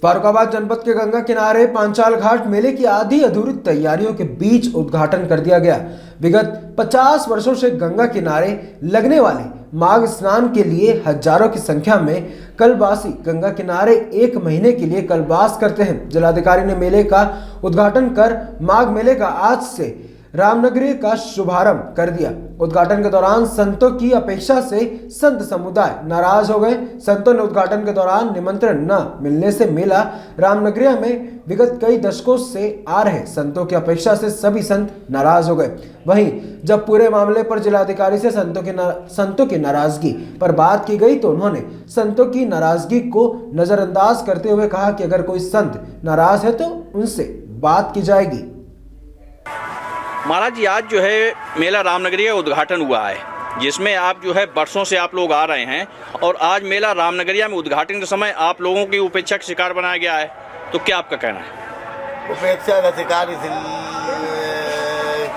फारुखाबाद जनपद के गंगा किनारे पांचाल घाट मेले की आधी अधूरी तैयारियों के बीच उद्घाटन कर दिया गया। विगत 50 वर्षों से गंगा किनारे लगने वाले माघ स्नान के लिए हजारों की संख्या में कल्पवासी गंगा किनारे एक महीने के लिए कल्पवास करते हैं। जिलाधिकारी ने मेले का उद्घाटन कर माघ मेले का आज से रामनगरी का शुभारंभ कर दिया। उद्घाटन के दौरान संतों की अपेक्षा से संत समुदाय नाराज हो गए। संतों ने उद्घाटन के दौरान निमंत्रण न मिलने से मेला रामनगरिया में विगत कई दशकों से आ रहे संतों की अपेक्षा से सभी संत नाराज हो गए। वहीं जब पूरे मामले पर जिलाधिकारी से संतों की नाराजगी पर बात की गई तो उन्होंने संतों की नाराजगी को नजरअंदाज करते हुए कहा कि अगर कोई संत नाराज है तो उनसे बात की जाएगी। महाराज जी, आज जो है मेला रामनगरी का उद्घाटन हुआ है, जिसमें आप जो है वर्षों से आप लोग आ रहे हैं और आज मेला रामनगरिया में उद्घाटन के समय आप लोगों की उपेक्षा का शिकार बनाया गया है, तो क्या आपका कहना है? उपेक्षा का शिकार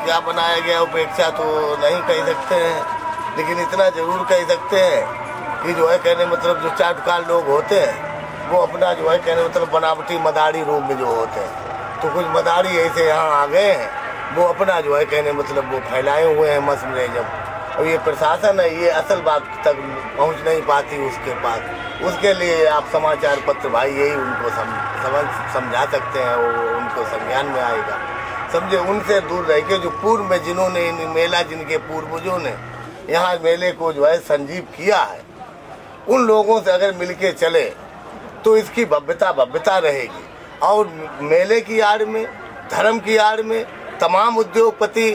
क्या बनाया गया? उपेक्षा तो नहीं कह सकते हैं, लेकिन इतना जरूर कह सकते हैं कि जो है कहने मतलब जो चाटुकार लोग होते हैं वो अपना जो है कहने मतलब बनावटी मदारी रूप में जो होते हैं, तो कुछ मदारी ऐसे यहाँ आ गए हैं, वो अपना जो है कहने मतलब वो फैलाए हुए हैं मस में। जब और ये प्रशासन है ये असल बात तक पहुंच नहीं पाती उसके पास, उसके लिए आप समाचार पत्र भाई यही उनको समझा सकते हैं, वो उनको संज्ञान में आएगा। समझे, उनसे दूर रह के जो पूर्व में जिन्होंने मेला जिनके पूर्वजों ने यहाँ मेले को जो है संजीव किया है, उन लोगों से अगर मिल के चले तो इसकी भव्यता रहेगी। और मेले की आड़ में, धर्म की आड़ में तमाम उद्योगपति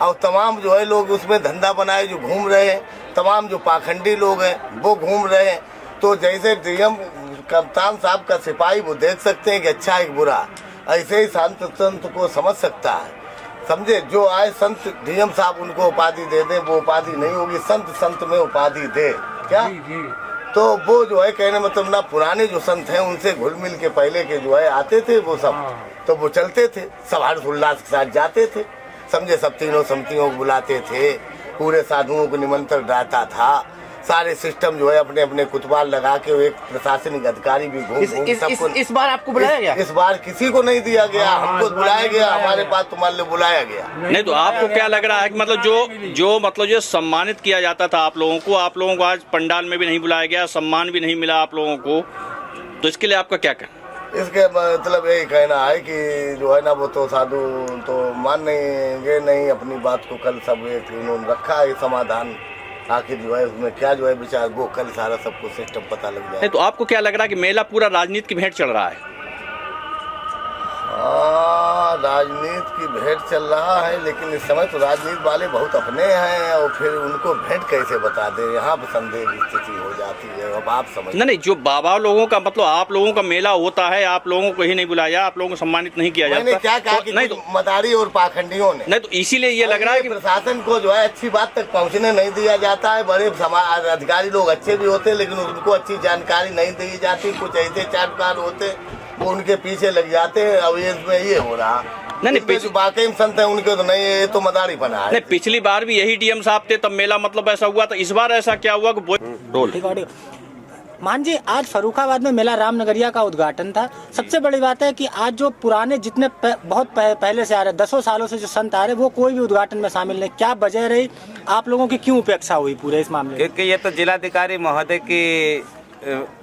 और तमाम जो है लोग उसमें धंधा बनाए जो घूम रहे हैं, तमाम जो पाखंडी लोग हैं वो घूम रहे हैं। तो जैसे डीएम कप्तान साहब का सिपाही वो देख सकते हैं कि अच्छा एक बुरा, ऐसे ही संत को समझ सकता है। समझे, जो आए संत डीएम साहब उनको उपाधि दे दें, वो उपाधि नहीं होगी, संत में उपाधि दे क्या तो वो जो है कहने मतलब ना पुराने जो संत हैं उनसे घुल मिल के पहले के जो है आते थे वो सब, तो वो चलते थे, सब हर्षोल्लास के साथ जाते थे। समझे, सब तीनों समितियों को बुलाते थे, पूरे साधुओं को निमंत्रण रहता था, सारे सिस्टम जो है अपने अपने कुतवाल लगा के एक प्रशासनिक अधिकारी भी घूम इस बार आपको बुलाया गया? इस बार किसी को नहीं दिया गया, हमको बुलाया गया, हमारे पास तुम्हारे लिए बुलाया गया नहीं। तो आपको क्या लग रहा है कि मतलब जो सम्मानित किया जाता था आप लोगों को आज पंडाल में भी नहीं बुलाया गया, सम्मान भी नहीं मिला आप लोगों को, तो इसके लिए आपका क्या कहना? इसके मतलब यही कहना है कि जो है ना वो तो साधु तो मानेंगे नहीं अपनी बात को। कल सब एक उन्होंने रखा है समाधान, आखिर जो है उसमें क्या जो है विचार वो कल सारा सबको सिस्टम पता लग जाए। तो आपको क्या लग रहा है कि मेला पूरा राजनीति की भेंट चल रहा है? राजनीति की भेंट चल रहा है, लेकिन इस समय तो राजनीति वाले बहुत अपने हैं और फिर उनको भेंट कैसे बता दे, यहाँ पर संदेह की स्थिति हो जाती है। अब आप समझ नहीं, जो बाबा लोगों का मतलब आप लोगों का मेला होता है, आप लोगों को ही नहीं बुलाया, आप लोगों को सम्मानित नहीं किया जाता। मैंने क्या कहा कि नहीं तो मदारी और पाखंडियों ने नहीं, तो इसीलिए ये लग रहा है कि प्रशासन को जो है अच्छी बात तक पहुँचने नहीं दिया जाता है। बड़े अधिकारी लोग अच्छे भी होते हैं लेकिन उनको अच्छी जानकारी नहीं दी जाती। कुछ ऐसे चाटुकार होते वो उनके पीछे लग जाते हैं। अब इसमें ये हो रहा नहीं, जो बाकी संत है उनके तो नहीं, ये तो मदारी बना है। नहीं, पिछली बार भी यही डीएम साहब थे तब मेला मतलब ऐसा हुआ था, इस बार ऐसा क्या हुआ कि मान जी आज फर्रुखाबाद में मेला रामनगरिया का उद्घाटन था। सबसे बड़ी बात है कि आज जो पुराने जितने बहुत पहले से आ रहे, 10 सालों से जो संत आ रहे, वो कोई भी उद्घाटन में शामिल नहीं। क्या वजह रही, आप लोगों की क्यों उपेक्षा हुई पूरे इस मामले में? क्योंकि ये तो जिलाधिकारी महोदय की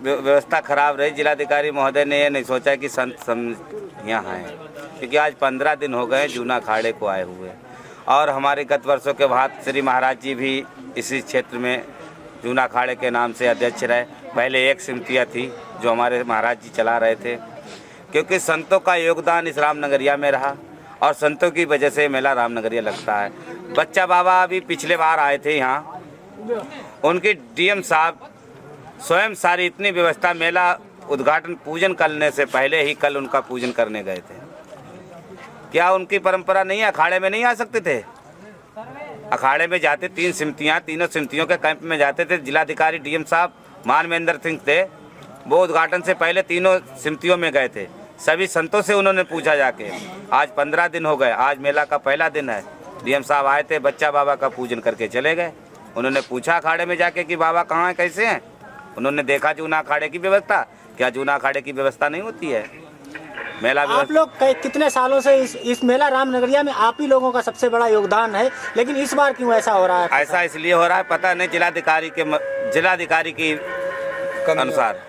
व्यवस्था खराब रही। जिलाधिकारी महोदय ने ये नहीं सोचा कि संत यहाँ आए, क्योंकि आज 15 दिन हो गए जूना अखाड़े को आए हुए, और हमारे गत वर्षों के बाद श्री महाराज जी भी इसी क्षेत्र में जूना अखाड़े के नाम से अध्यक्ष रहे। पहले एक समितियाँ थी जो हमारे महाराज जी चला रहे थे, क्योंकि संतों का योगदान इस रामनगरिया में रहा और संतों की वजह से मेला रामनगरिया लगता है। बच्चा बाबा अभी पिछले बार आए थे यहाँ, उनके डीएम साहब स्वयं सारी इतनी व्यवस्था, मेला उद्घाटन पूजन करने से पहले ही कल उनका पूजन करने गए थे। क्या उनकी परंपरा नहीं है? अखाड़े में नहीं आ सकते थे? अखाड़े में जाते, तीनों समितियों के कैंप में जाते थे। जिलाधिकारी डीएम साहब मानवेंद्र सिंह थे, वो उद्घाटन से पहले तीनों समितियों में गए थे। सभी संतों से उन्होंने पूछा जाके। आज 15 दिन हो गए, आज मेला का पहला दिन है। डीएम साहब आए थे, बच्चा बाबा का पूजन करके चले गए। उन्होंने पूछा अखाड़े में जाके कि बाबा कहाँ हैं, कैसे हैं। उन्होंने देखा जूना अखाड़े की व्यवस्था, क्या जूना अखाड़े की व्यवस्था नहीं होती है? मेला आप लोग कितने सालों से इस मेला रामनगरिया में आप ही लोगों का सबसे बड़ा योगदान है, लेकिन इस बार क्यों ऐसा हो रहा है? ऐसा इसलिए हो रहा है, पता नहीं, जिलाधिकारी के अनुसार।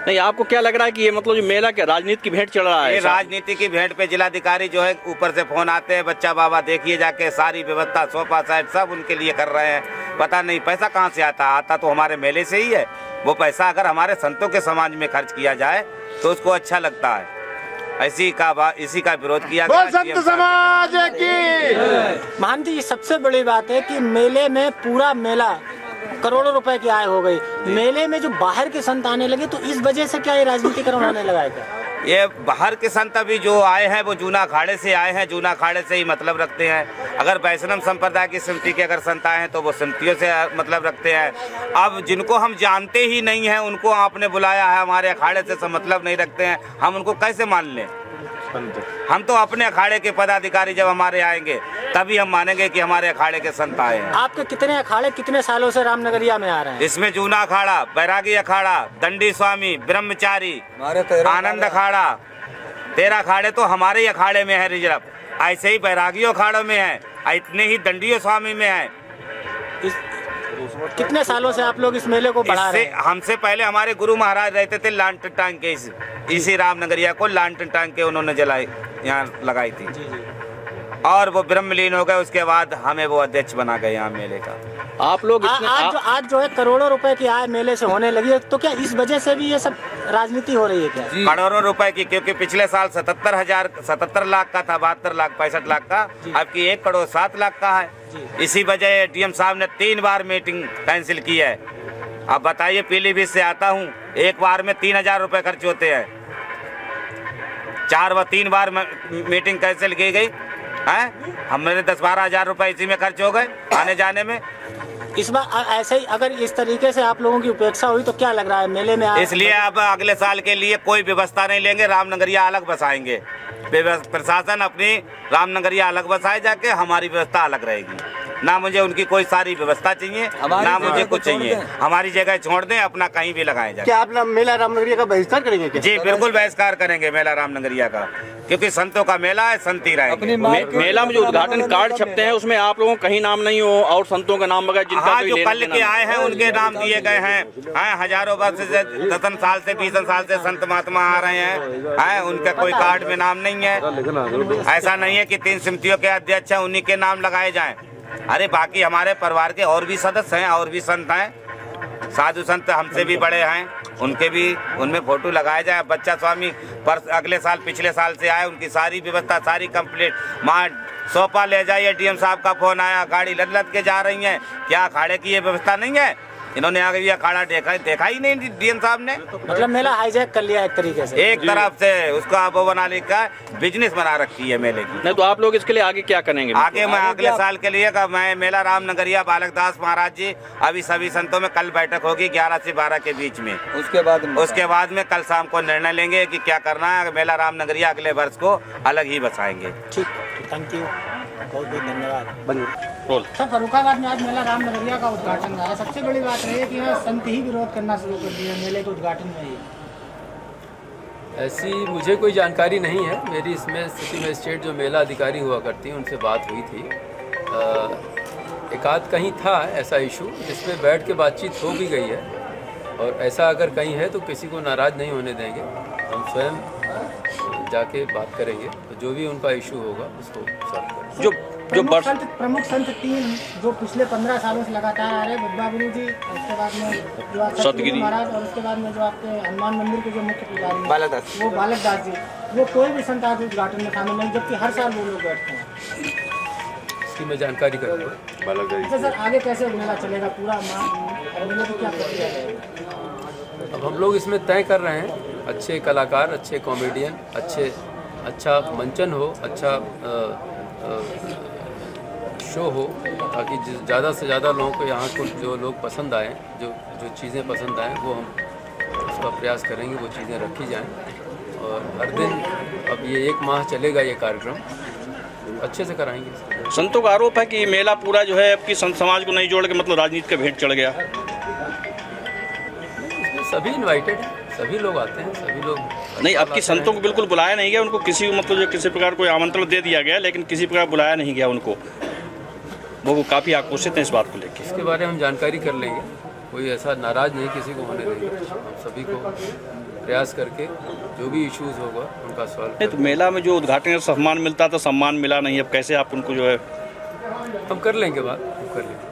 नहीं, आपको क्या लग रहा है कि ये मतलब जो मेला क्या राजनीति की भेंट चढ़ रहा है? ये राजनीति की भेंट पे जिलाधिकारी जो है ऊपर से फोन आते हैं, बच्चा बाबा देखिए जाके सारी व्यवस्था सोफा सेट सब उनके लिए कर रहे हैं। पता नहीं पैसा कहाँ से आता तो हमारे मेले से ही है। वो पैसा अगर हमारे संतों के समाज में खर्च किया जाए तो उसको अच्छा लगता है। इसी का विरोध किया गया। संत समाज की महान जी, सबसे बड़ी बात है कि मेले में पूरा मेला करोड़ों रुपए की आय हो गई। मेले में जो बाहर के संत आने लगे तो इस वजह से क्या ये राजनीतिकरण होने लगा है क्या? ये बाहर के संत अभी जो आए हैं वो जूना अखाड़े से आए हैं, जूना अखाड़े से ही मतलब रखते हैं। अगर वैष्णव संप्रदाय की समिति के अगर संत आए हैं तो वो समितियों से मतलब रखते हैं। अब जिनको हम जानते ही नहीं हैं उनको आपने बुलाया है, हमारे अखाड़े से मतलब नहीं रखते हैं, हम उनको कैसे मान लें? हम तो अपने अखाड़े के पदाधिकारी जब हमारे आएंगे तभी हम मानेंगे कि हमारे अखाड़े के संत आए हैं। आपके कितने अखाड़े कितने सालों से रामनगरिया में आ रहे हैं? इसमें जूना अखाड़ा, बैरागी अखाड़ा, दंडी स्वामी, ब्रह्मचारी, आनंद अखाड़ा, 13 अखाड़े तो हमारे ही अखाड़े में है रिजर्व। ऐसे ही बैरागियों अखाड़ों में है, इतने ही दंडियों स्वामी में है। कितने सालों से आप लोग इस मेले को बढ़ा रहे हैं? हमसे पहले हमारे गुरु महाराज रहते थे, लांटन टांग के इसी रामनगरिया को लांटन टांग के उन्होंने जलाई, यहाँ लगाई थी। और वो ब्रह्मलीन हो गए, उसके बाद हमें वो अध्यक्ष बना गए यहाँ मेले का। आप लोग आज जो है करोड़ों रुपए की आय मेले से होने लगी है, तो क्या इस वजह से भी ये सब राजनीति हो रही है क्या? करोड़ों रुपए की, क्योंकि पिछले साल 77 लाख का था, 72 लाख 65 लाख का, अब की 1 करोड़ 7 लाख का है। इसी वजह डीएम साहब ने 3 बार मीटिंग कैंसिल की है। अब बताइए, पीलीभीत से आता हूँ, एक बार में 3000 रुपए खर्च होते हैं। 3 बार मीटिंग कैंसिल की गई है, हमारे 10-12 हजार रुपए इसी में खर्च हो गए आने जाने में। इस बार ऐसे ही अगर इस तरीके से आप लोगों की उपेक्षा हुई तो क्या लग रहा है मेले में? इसलिए अब अगले साल के लिए कोई व्यवस्था नहीं लेंगे, रामनगरिया अलग बसाएंगे। प्रशासन अपनी रामनगरिया अलग बसाए जाके, हमारी व्यवस्था अलग रहेगी। ना मुझे उनकी कोई सारी व्यवस्था चाहिए, ना मुझे कुछ चाहिए। हमारी जगह छोड़ दें, अपना कहीं भी लगाए जाए। क्या आप मेला रामनगरिया का बहिष्कार करेंगे क्या? जी बिल्कुल बहिष्कार करेंगे मेला रामनगरिया का, क्योंकि संतों का मेला है, संत ही रहेंगे। मेला में जो उद्घाटन कार्ड छपते हैं उसमें आप लोगों का कहीं नाम नहीं हो और संतों का नाम वगैरह जिनका जो कल के आए हैं उनके नाम दिए गए हैं। हजारों वर्ष से 10 साल से 20 साल से संत महात्मा आ रहे हैं, उनका कोई कार्ड में नाम नहीं है। ऐसा नहीं है कि 3 समितियों के अध्यक्ष हैं उन्हीं के नाम लगाए जाएं। अरे बाकी हमारे परिवार के और भी सदस्य हैं, और भी संत हैं, साधु संत हमसे भी बड़े हैं, उनके भी उनमें फोटो लगाया जाए। बच्चा स्वामी पर अगले साल पिछले साल से आए, उनकी सारी व्यवस्था सारी कंप्लीट। वहाँ सोफा ले जाइए, डीएम साहब का फोन आया, गाड़ी लद के जा रही हैं। क्या अखाड़े की ये व्यवस्था नहीं है? इन्होंने आगे ये अखाड़ा देखा ही नहीं डीएम साहब ने। मतलब मेला हाईजैक कर लिया एक तरीके से, एक तरफ से उसका वो बना लिखा बिजनेस बना रखी है मेले की। नहीं तो आप लोग इसके लिए आगे क्या करेंगे? आगे मैं अगले साल के लिए मैं मेला रामनगरिया बालक दास महाराज जी, अभी सभी संतों में कल बैठक होगी 11 से 12 के बीच में। उसके बाद में कल शाम को निर्णय लेंगे कि क्या करना है। मेला रामनगरिया अगले वर्ष को अलग ही बसाएंगे। ठीक, थैंक यू, बहुत बहुत धन्यवाद। सर, फर्रुखाबाद में आज मेला रामनगरिया का उद्घाटन हुआ है। सबसे बड़ी बात रही है कि यहाँ संत ही विरोध करना शुरू कर दिया मेले के उद्घाटन में ही। ऐसी मुझे कोई जानकारी नहीं है। मेरी इसमें सिटी मजिस्ट्रेट जो मेला अधिकारी हुआ करती हैं उनसे बात हुई थी। एक आध कहीं था ऐसा इशू जिसमें बैठ के बातचीत हो भी गई है, और ऐसा अगर कहीं है तो किसी को नाराज़ नहीं होने देंगे। हम स्वयं जाके बात करेंगे, तो जो भी उनका इशू होगा उसको सॉल्व करेंगे। प्रमुख संत 3 जो पिछले 15 सालों से लगातार आ रहे हैं, बुद्धा गुरु जी, उसके बाद में जो सतगिरी महाराज, और उसके बाद में जो आपके हनुमान मंदिर के जो मुख्य पुजारी वो बालक दास जी, वो कोई भी संत आज उद्घाटन में शामिल नहीं, जबकि हर साल वो लोग बैठते हैं। इसकी मैं जानकारी करूँगा। तो सर आगे कैसे मेला चलेगा पूरा मेले की क्या प्रक्रिया है? अब हम लोग इसमें तय कर रहे हैं, अच्छे कलाकार, अच्छे कॉमेडियन, अच्छा मंचन हो, अच्छा शो हो, ताकि ज़्यादा से ज़्यादा लोगों को यहाँ को जो लोग पसंद आएँ, जो चीज़ें पसंद आएँ वो हम उसका प्रयास करेंगे, वो चीज़ें रखी जाएँ। और हर दिन अब ये 1 माह चलेगा ये कार्यक्रम, अच्छे से कराएंगे। संतों का आरोप है कि मेला पूरा जो है आपकी संत समाज को नहीं जोड़ के मतलब राजनीति का भेंट चढ़ गया। इसमें सभी इनवाइटेड हैं, सभी लोग आते हैं, सभी लोग। नहीं, अब की संतों को बिल्कुल बुलाया नहीं गया, उनको किसी मतलब जो किसी प्रकार कोई आमंत्रण दे दिया गया, लेकिन किसी प्रकार बुलाया नहीं गया उनको। वो काफ़ी आक्रोशित हैं इस बात को लेकर। इसके बारे में हम जानकारी कर लेंगे, कोई ऐसा नाराज़ नहीं किसी को होने देंगे। हम सभी को प्रयास करके जो भी इश्यूज़ होगा उनका सॉल्व। नहीं तो मेला में जो उद्घाटन का सम्मान मिलता था, सम्मान मिला नहीं, अब कैसे आप उनको जो है हम कर लेंगे बात, हम कर लेंगे।